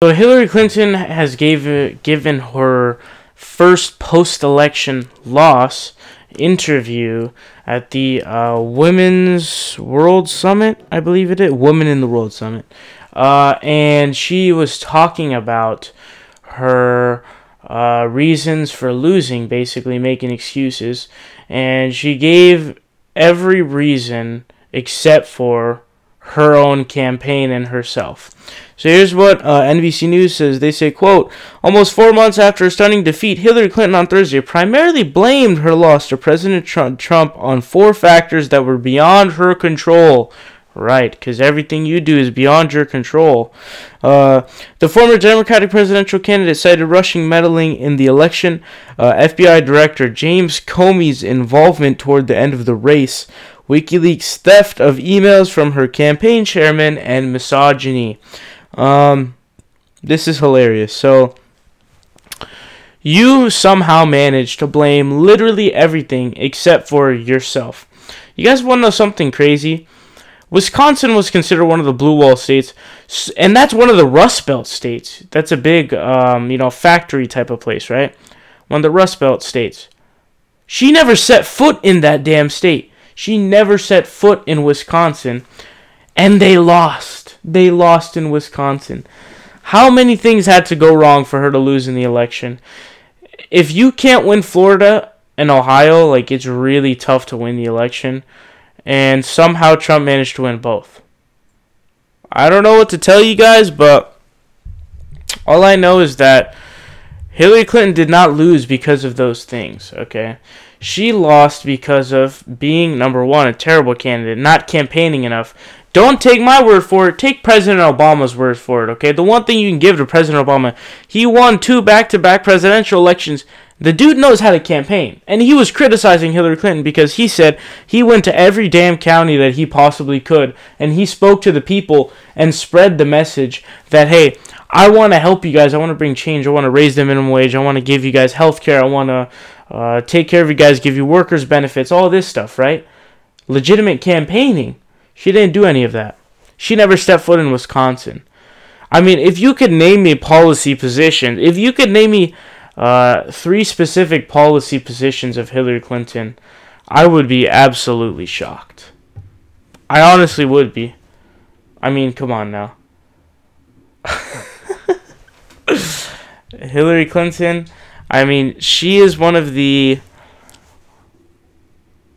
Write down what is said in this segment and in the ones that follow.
So Hillary Clinton has given her first post-election loss interview at the Women's World Summit, I believe it is, Women in the World Summit. And she was talking about her reasons for losing, basically making excuses. And she gave every reason except for her own campaign and herself. So here's what NBC News says. They say, quote, almost 4 months after a stunning defeat, Hillary Clinton on Thursday primarily blamed her loss to President Trump on 4 factors that were beyond her control. Right, because everything you do is beyond your control. The former Democratic presidential candidate cited Russian meddling in the election, FBI Director James Comey's involvement toward the end of the race, Wikileaks theft of emails from her campaign chairman, and misogyny. This is hilarious. So, you somehow managed to blame literally everything except for yourself. You guys want to know something crazy? Wisconsin was considered one of the blue wall states, and that's one of the Rust Belt states. That's a big, factory type of place, right? One of the Rust Belt states. She never set foot in that damn state. She never set foot in Wisconsin, and they lost. They lost in Wisconsin. How many things had to go wrong for her to lose in the election? If you can't win Florida and Ohio, like, it's really tough to win the election. And somehow Trump managed to win both. I don't know what to tell you guys, but all I know is that Hillary Clinton did not lose because of those things, okay? She lost because of being, number one, a terrible candidate, not campaigning enough. Don't take my word for it. Take President Obama's word for it, okay? The one thing you can give to President Obama, he won 2 back-to-back presidential elections. The dude knows how to campaign. And he was criticizing Hillary Clinton because he said he went to every damn county that he possibly could. And he spoke to the people and spread the message that, hey, I want to help you guys. I want to bring change. I want to raise the minimum wage. I want to give you guys health care. I want to take care of you guys, give you workers' benefits, all this stuff, right? Legitimate campaigning. She didn't do any of that. She never stepped foot in Wisconsin. I mean, if you could name me policy positions, if you could name me 3 specific policy positions of Hillary Clinton, I would be absolutely shocked. I honestly would be. I mean, come on now. Hillary Clinton, I mean, she is one of the...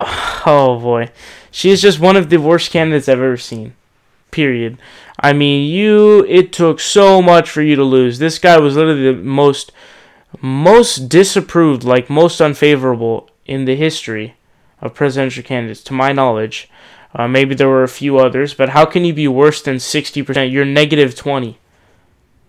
Oh, boy. She is just one of the worst candidates I've ever seen. Period. I mean, it took so much for you to lose. This guy was literally the most disapproved, like most unfavorable in the history of presidential candidates, to my knowledge. Maybe there were a few others, but how can you be worse than 60%? You're negative 20.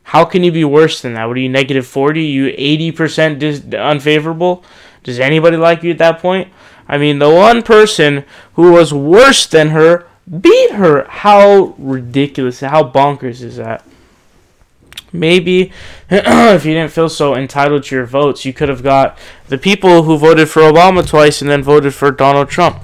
How can you be worse than that? What are you, negative 40? You 80% unfavorable? Does anybody like you at that point? I mean, the one person who was worse than her beat her. How ridiculous, how bonkers is that? Maybe if you didn't feel so entitled to your votes, you could have got the people who voted for Obama twice and then voted for Donald Trump.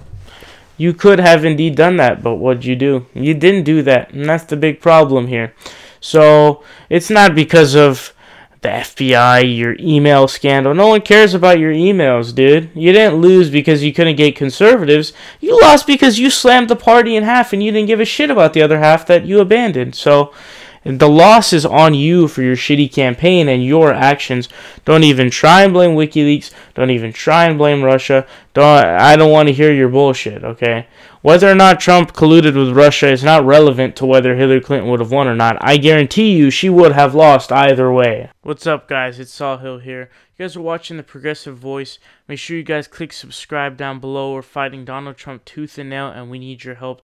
You could have indeed done that, but what'd you do? You didn't do that, and that's the big problem here. So it's not because of the FBI, your email scandal. No one cares about your emails, dude. You didn't lose because you couldn't get conservatives. You lost because you slammed the party in half and you didn't give a shit about the other half that you abandoned. So the loss is on you for your shitty campaign and your actions. Don't even try and blame WikiLeaks. Don't even try and blame Russia. I don't want to hear your bullshit, okay? Whether or not Trump colluded with Russia is not relevant to whether Hillary Clinton would have won or not. I guarantee you she would have lost either way. What's up, guys? It's Saul Hill here. You guys are watching The Progressive Voice. Make sure you guys click subscribe down below. We're fighting Donald Trump tooth and nail, and we need your help.